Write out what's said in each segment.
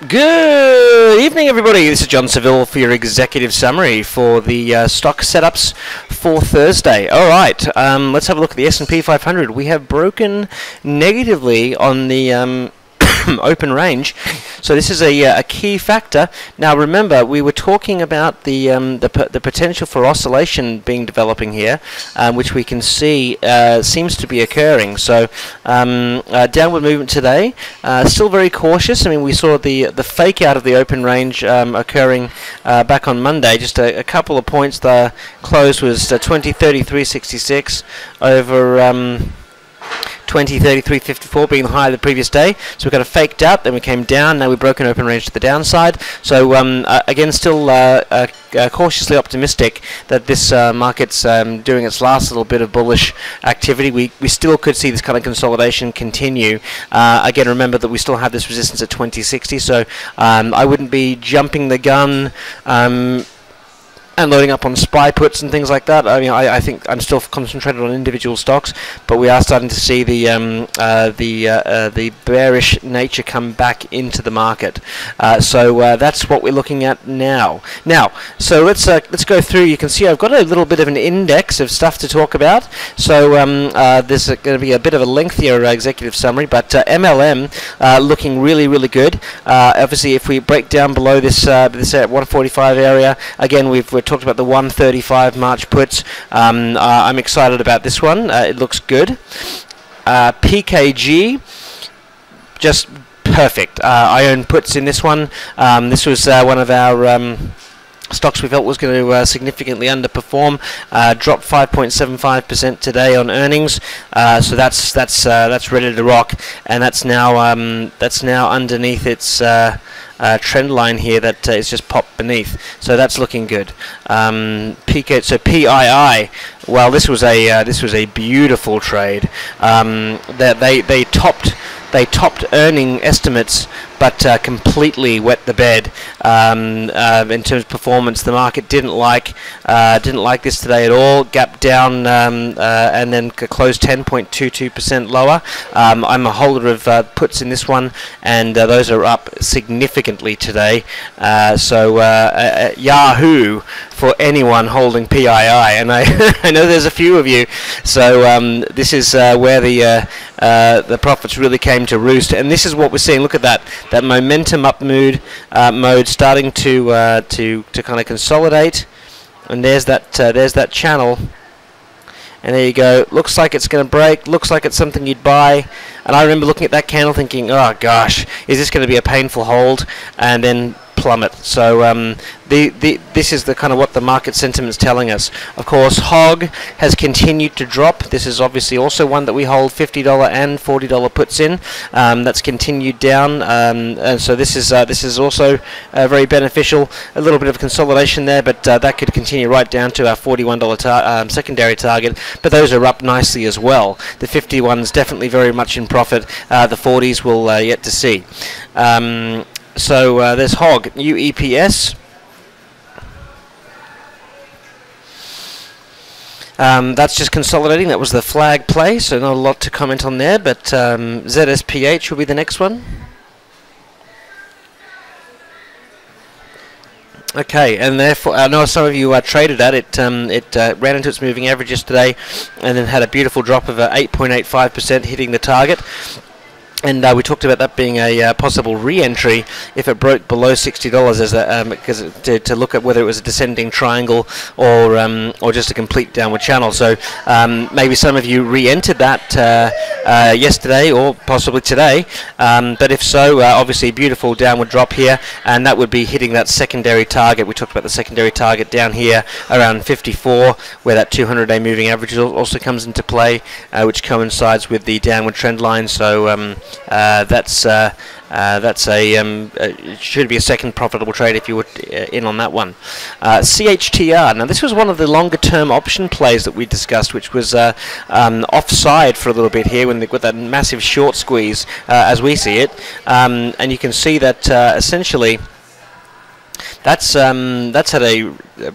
Good evening, everybody. This is John Seville for your executive summary for the stock setups for Thursday. All right, let's have a look at the S&P 500. We have broken negatively on the open range, so this is a key factor. Now, remember, we were talking about the potential for oscillation being developing here, which we can see seems to be occurring. So, downward movement today. Still very cautious. I mean, we saw the fake out of the open range occurring back on Monday. Just a couple of points. The close was 20.33.66 over 20.33.54 being the high of the previous day. So we got a faked out, then we came down, now we've broken open range to the downside. So again, still cautiously optimistic that this market's doing its last little bit of bullish activity. We still could see this kind of consolidation continue. Again, remember that we still have this resistance at 2060, so I wouldn't be jumping the gun and loading up on SPY puts and things like that. I mean, I think I'm still concentrated on individual stocks, but we are starting to see the bearish nature come back into the market. So that's what we're looking at now. So let's go through. You can see I've got a little bit of an index of stuff to talk about. So there's going to be a bit of a lengthier executive summary, but MLM looking really good. Obviously, if we break down below this 145 area, again we've talked about the 135 March puts. I'm excited about this one. It looks good. PKG, just perfect. I own puts in this one. This was one of our stocks we felt was going to significantly underperform. Dropped 5.75% today on earnings. So that's ready to rock, and that's now underneath its trend line here that is just popped beneath. So that's looking good. PII. Well, this was a beautiful trade. They topped earning estimates, but completely wet the bed in terms of performance. The market didn't like this today at all. Gap down and then closed 10.22% lower. I'm a holder of puts in this one, and those are up significantly today. So Yahoo for anyone holding PII, and I know there's a few of you. So this is where the profits really came to roost, and this is what we're seeing. Look at that momentum up mode starting to kind of consolidate, and there's that channel, and there you go. Looks like it's going to break. Looks like it's something you'd buy. And I remember looking at that candle thinking, oh gosh, is this going to be a painful hold? And then plummet. So this is the kind of what the market sentiment's telling us. Of course, HOG has continued to drop. This is obviously also one that we hold $50 and $40 puts in. That's continued down, and so this is also very beneficial. A little bit of consolidation there, but that could continue right down to our $41 secondary target. But those are up nicely as well. The 51's definitely very much in profit. The 40s will yet to see. So there's HOG, UEPS. That's just consolidating. That was the flag play, so not a lot to comment on there, but ZSPH will be the next one. Okay, and therefore I know some of you traded at it. It ran into its moving average yesterday, and then had a beautiful drop of 8.85%, hitting the target. And we talked about that being a possible re-entry if it broke below $60, as because to look at whether it was a descending triangle or just a complete downward channel. So maybe some of you re-entered that yesterday or possibly today. But if so, obviously beautiful downward drop here, and that would be hitting that secondary target. We talked about the secondary target down here around 54, where that 200-day moving average also comes into play, which coincides with the downward trend line. So that's it should be a second profitable trade if you were in on that one. CHTR. Now this was one of the longer term option plays that we discussed, which was offside for a little bit here with that massive short squeeze as we see it, and you can see that essentially that's had a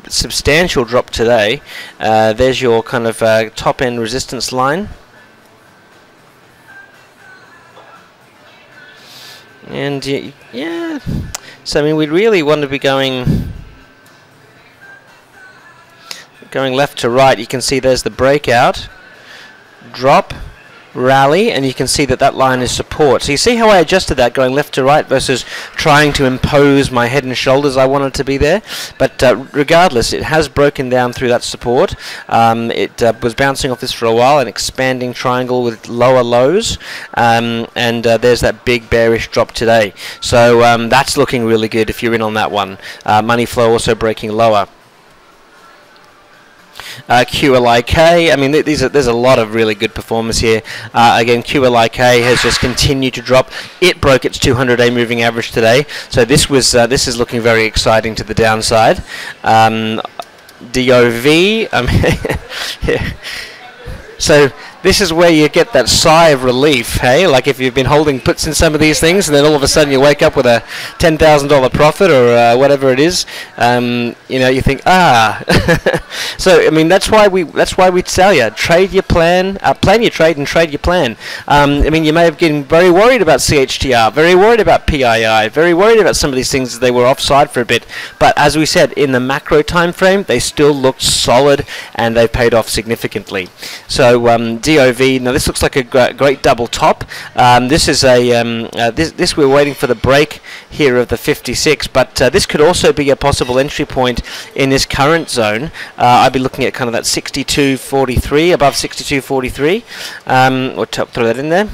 substantial drop today. There's your kind of top end resistance line. And yeah, so I mean, we really want to be going left to right. You can see there's the breakout, drop, rally, and you can see that that line is support. So you see how I adjusted that going left to right versus trying to impose my head and shoulders I wanted to be there. But regardless, it has broken down through that support. It was bouncing off this for a while, an expanding triangle with lower lows, and there's that big bearish drop today. So that's looking really good if you're in on that one. Money flow also breaking lower. QLIK, I mean, there's a lot of really good performance here. Again, QLIK has just continued to drop. It broke its 200-day moving average today, so this is looking very exciting to the downside. DOV, I mean, yeah. So this is where you get that sigh of relief, hey? Like if you've been holding puts in some of these things, and then all of a sudden you wake up with a $10,000 profit or whatever it is. You know, you think, ah. So I mean, that's why we tell you, trade your plan, plan your trade, and trade your plan. I mean, you may have been very worried about CHTR, very worried about PII, very worried about some of these things as they were offside for a bit. But as we said, in the macro time frame, they still looked solid, and they paid off significantly. So DOV, now this looks like a great double top. This is a this we're waiting for the break here of the 56, but this could also be a possible entry point in this current zone. I'd be looking at kind of that 62.43, above 62.43. We'll throw that in there.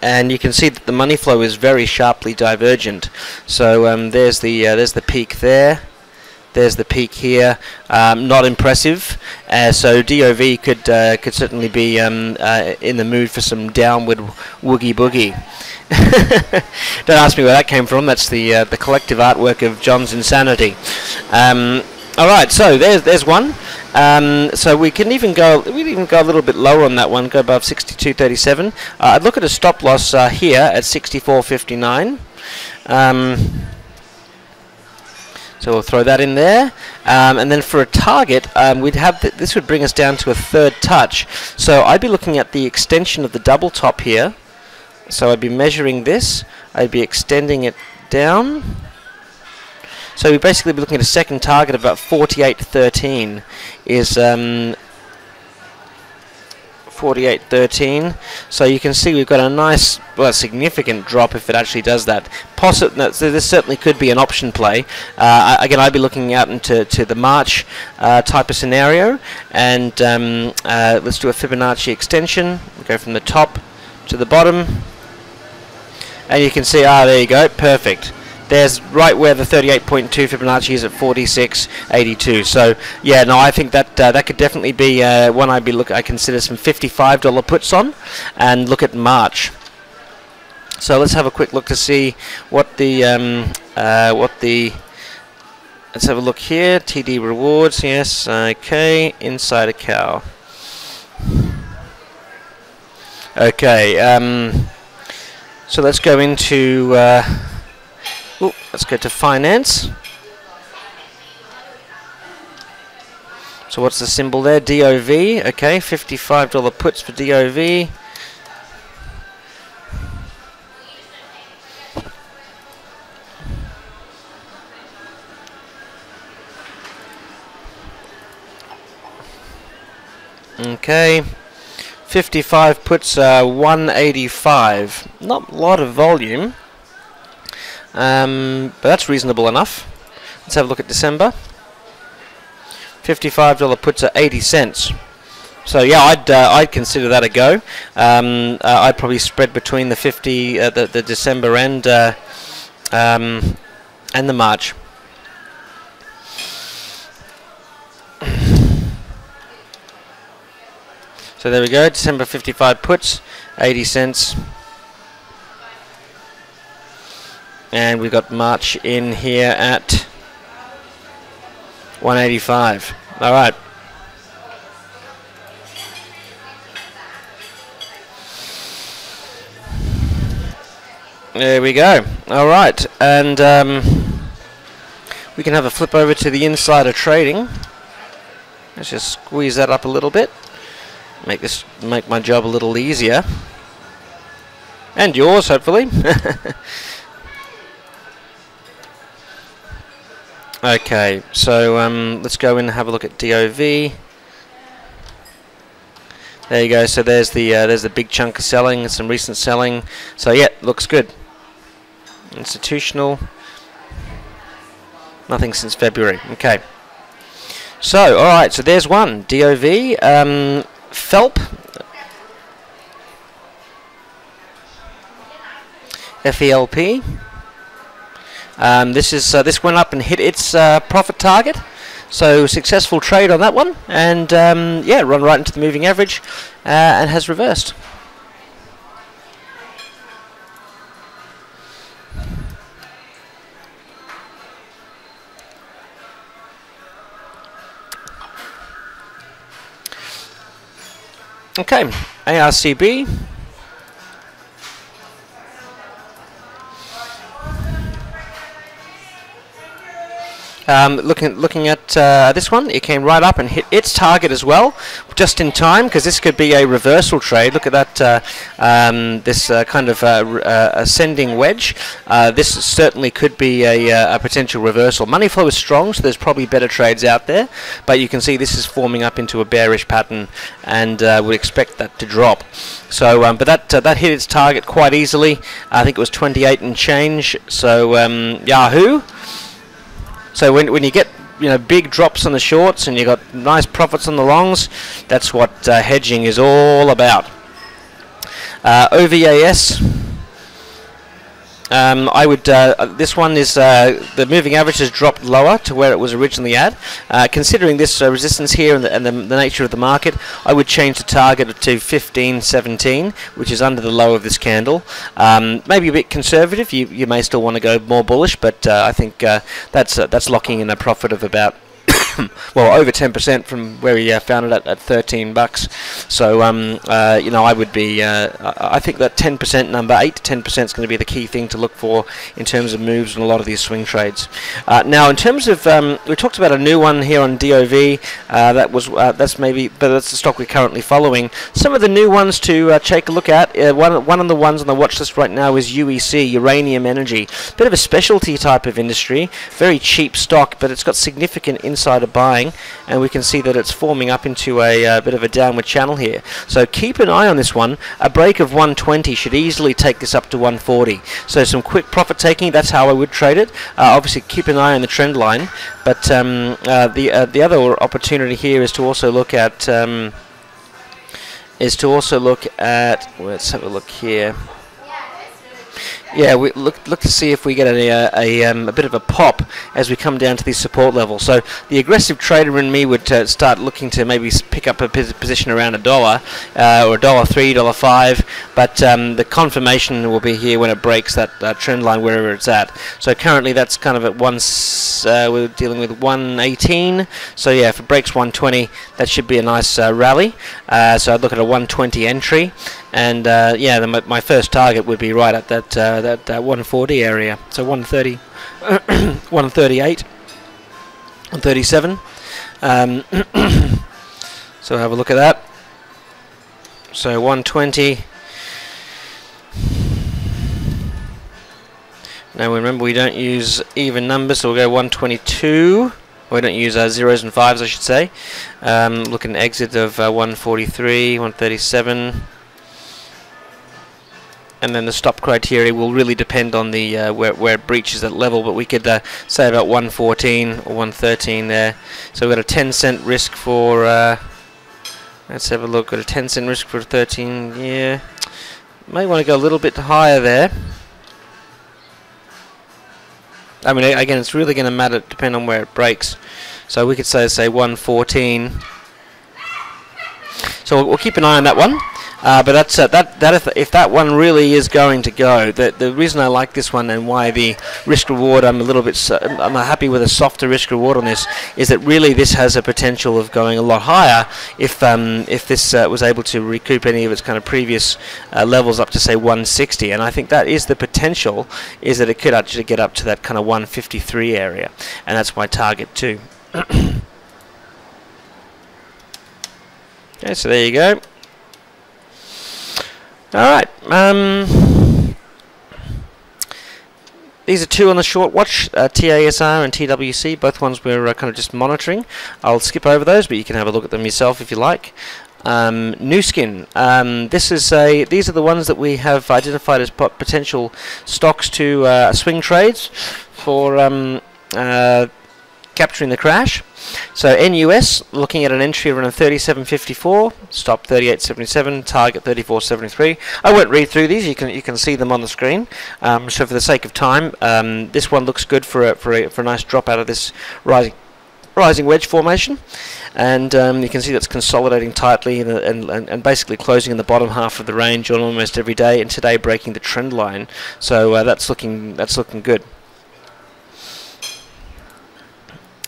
And you can see that the money flow is very sharply divergent. So there's the peak there. There's the peak here. Not impressive. So DOV could certainly be in the mood for some downward woogie boogie. Don't ask me where that came from. That's the collective artwork of John's insanity. All right, so there's one. So we can even go a little bit lower on that one. Go above 62.37. I'd look at a stop loss here at 64.59. So we'll throw that in there, and then for a target, we'd have this would bring us down to a third touch. So I'd be looking at the extension of the double top here. So I'd be measuring this. I'd be extending it down. So we'd basically be looking at a second target of about 48.13 is 48.13. So you can see we've got a nice, well, significant drop if it actually does that. So this certainly could be an option play. Again, I'd be looking out into the March type of scenario, and let's do a Fibonacci extension. We'll go from the top to the bottom, and you can see, there you go, perfect. There's right where the 38.2 Fibonacci is at 46.82. So yeah, no, I think that that could definitely be one I consider some $55 puts on, and look at March. So let's have a quick look to see what the let's have a look here. TD rewards, yes, okay, Insider Cow. Okay, so let's go into. Let's go to finance. So what's the symbol there? DOV. Okay, $55 puts for DOV. Okay, 55 puts 185. Not a lot of volume. But that's reasonable enough. Let's have a look at December. $55 puts at 80 cents. So yeah, I'd consider that a go. I'd probably spread between the the December and the March. So there we go. December 55 puts, 80 cents. And we've got March in here at 185. All right. There we go. All right. And we can have a flip over to the insider trading. Let's just squeeze that up a little bit. Make my job a little easier. And yours, hopefully. Okay, so let's go in and have a look at DOV. There you go. So there's the big chunk of selling, some recent selling. So yeah, looks good. Institutional. Nothing since February. Okay. So all right. So there's one DOV. FELP. FELP. This went up and hit its profit target, so successful trade on that one, and yeah, run right into the moving average and has reversed. Okay, ARCB. Looking at this one, it came right up and hit its target as well, just in time, because this could be a reversal trade. Look at that, this kind of ascending wedge. This certainly could be a potential reversal. Money flow is strong, so there's probably better trades out there, but you can see this is forming up into a bearish pattern, and would expect that to drop. So, but that hit its target quite easily. I think it was 28 and change. So Yahoo. So when you get big drops on the shorts and you got nice profits on the longs, that's what hedging is all about. OVAS. I would. This one is the moving average has dropped lower to where it was originally at. Considering this resistance here and the nature of the market, I would change the target to 15.17, which is under the low of this candle. Maybe a bit conservative. You may still want to go more bullish, but I think that's locking in a profit of about. Well, over 10% from where we found it at $13. So, I would be. I think that 10% number, 8 to 10%, is going to be the key thing to look for in terms of moves in a lot of these swing trades. Now, in terms of, we talked about a new one here on DOV. That's maybe, but that's the stock we're currently following. Some of the new ones to take a look at. One of the ones on the watch list right now is UEC, Uranium Energy. Bit of a specialty type of industry, very cheap stock, but it's got significant insider buying, and we can see that it's forming up into a bit of a downward channel here. So keep an eye on this one. A break of 120 should easily take this up to 140. So some quick profit taking, that's how I would trade it. Obviously keep an eye on the trend line, but the other opportunity here is to also look at let's have a look here. Yeah, we look to see if we get a bit of a pop as we come down to these support levels. So the aggressive trader in me would start looking to maybe pick up a position around $1 or $1.03, $1.05. But the confirmation will be here when it breaks that trend line wherever it's at. So currently that's kind of at we're dealing with 118. So yeah, if it breaks 120, that should be a nice rally. So I'd look at a 120 entry. And yeah, my first target would be right at that 140 area. So 130, 138, 137. So have a look at that. So 120. Now remember, we don't use even numbers, so we'll go 122. We don't use zeros and fives, I should say. Look at an exit of 143, 137. And then the stop criteria will really depend on the where it breaches that level, but we could say about 114 or 113 there. So we've got a 10-cent risk for, let's have a look, got a 10-cent risk for 13, yeah. May want to go a little bit higher there. I mean, again, it's really going to matter, depend on where it breaks. So we could say 114. So we'll keep an eye on that one. But that's if that one really is going to go, the reason I like this one and why the risk reward I'm happy with a softer risk reward on this is that really this has a potential of going a lot higher if this was able to recoup any of its kind of previous levels up to say 160, and I think that is the potential, is that it could actually get up to that kind of 153 area, and that's my target too. Okay, so there you go. All right. These are two on the short watch, TASR and TWC, both ones we're kind of just monitoring. I'll skip over those, but you can have a look at them yourself if you like. Nu Skin. These are the ones that we have identified as potential stocks to swing trades for capturing the crash. So NUS, looking at an entry around 37.54, stop 38.77, target 34.73. I won't read through these. You can see them on the screen. So for the sake of time, this one looks good for a nice drop out of this rising wedge formation, and you can see that's consolidating tightly and basically closing in the bottom half of the range on almost every day, and today breaking the trend line. So that's looking good.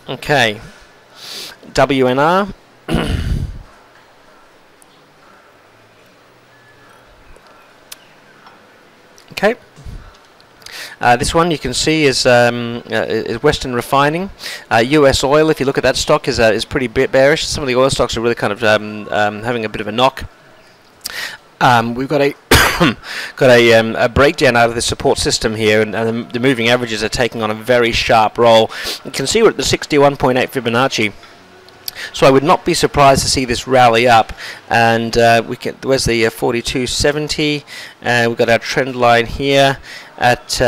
Okay, WNR. Okay. This one you can see is Western Refining. US Oil, if you look at that stock, is pretty bearish. Some of the oil stocks are really kind of having a bit of a knock. We've got a breakdown out of the support system here, and the moving averages are taking on a very sharp roll. You can see we're at the 61.8 Fibonacci. So I would not be surprised to see this rally up, and where's the 42.70? We've got our trend line here at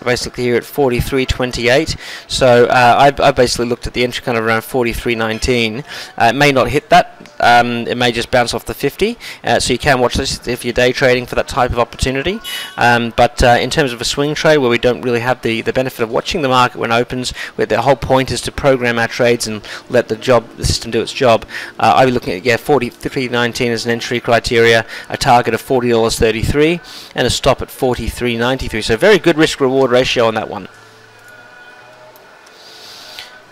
basically here at 43.28. So I basically looked at the entry kind of around 43.19. It may not hit that. It may just bounce off the 50. So you can watch this if you're day trading for that type of opportunity. But in terms of a swing trade where we don't really have the benefit of watching the market when it opens, where the whole point is to program our trades and let the system do its job, I'll be looking at 43.19 as an entry criteria, a target of $40.33, and a stop at 43.93. So very good risk-reward ratio on that one.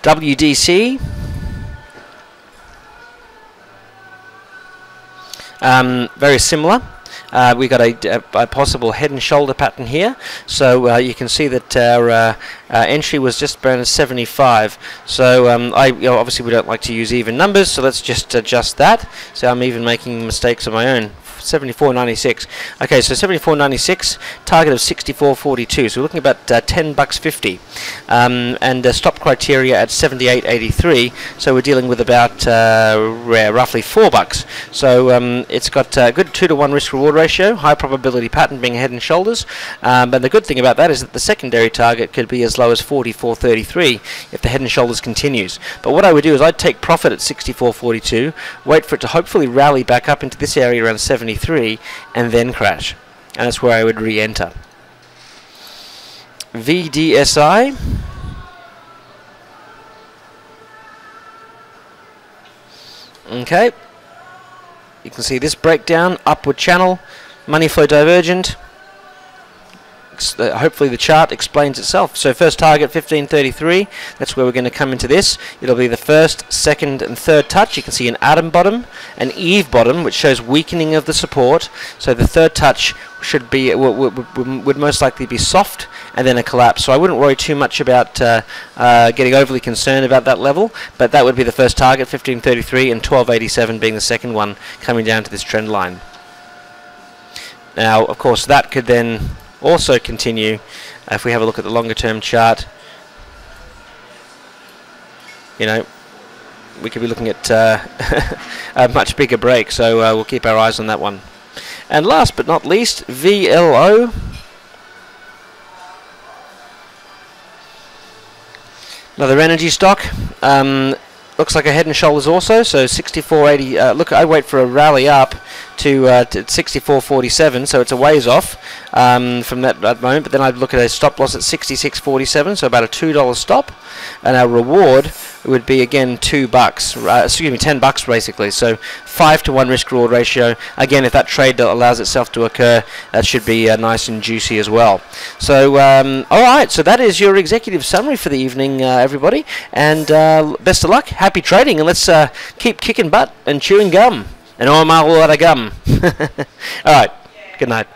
WDC. Very similar. We've got a possible head and shoulder pattern here. So you can see that our entry was just around 75. So obviously we don't like to use even numbers, so let's just adjust that. So I'm even making mistakes on my own. 74.96. Okay, so 74.96, target of 64.42. So we're looking about $10.50, and stop criteria at 78.83. So we're dealing with about roughly $4. So it's got a good 2-to-1 risk-reward ratio, high probability pattern being head and shoulders. But the good thing about that is that the secondary target could be as low as 44.33 if the head and shoulders continues. But what I would do is I'd take profit at 64.42, wait for it to hopefully rally back up into this area around 73, and then crash, and that's where I would re-enter. VDSI. Okay, you can see this breakdown, upward channel, money flow divergent. Hopefully the chart explains itself. So first target 1533, that's where we're going to come into this. It'll be the first, second and third touch. You can see an Adam bottom, an Eve bottom, which shows weakening of the support. So the third touch should be would most likely be soft, and then a collapse. So I wouldn't worry too much about getting overly concerned about that level, but that would be the first target, 1533, and 1287 being the second one coming down to this trend line. Now of course that could then also continue if we have a look at the longer term chart. You know, we could be looking at a much bigger break, so we'll keep our eyes on that one. And last but not least, VLO. Another energy stock. Looks like a head and shoulders also, so 64.80. Look, I wait for a rally up to 64.47, so it's a ways off from that moment. But then I'd look at a stop loss at 66.47, so about a $2 stop, and our reward would be again $2. Excuse me, $10 basically. So 5-to-1 risk-reward ratio. Again, if that trade allows itself to occur, that should be nice and juicy as well. So all right, so that is your executive summary for the evening, everybody, and best of luck. Happy trading, and let's keep kicking butt and chewing gum. And all my lot of gum. All right, good night.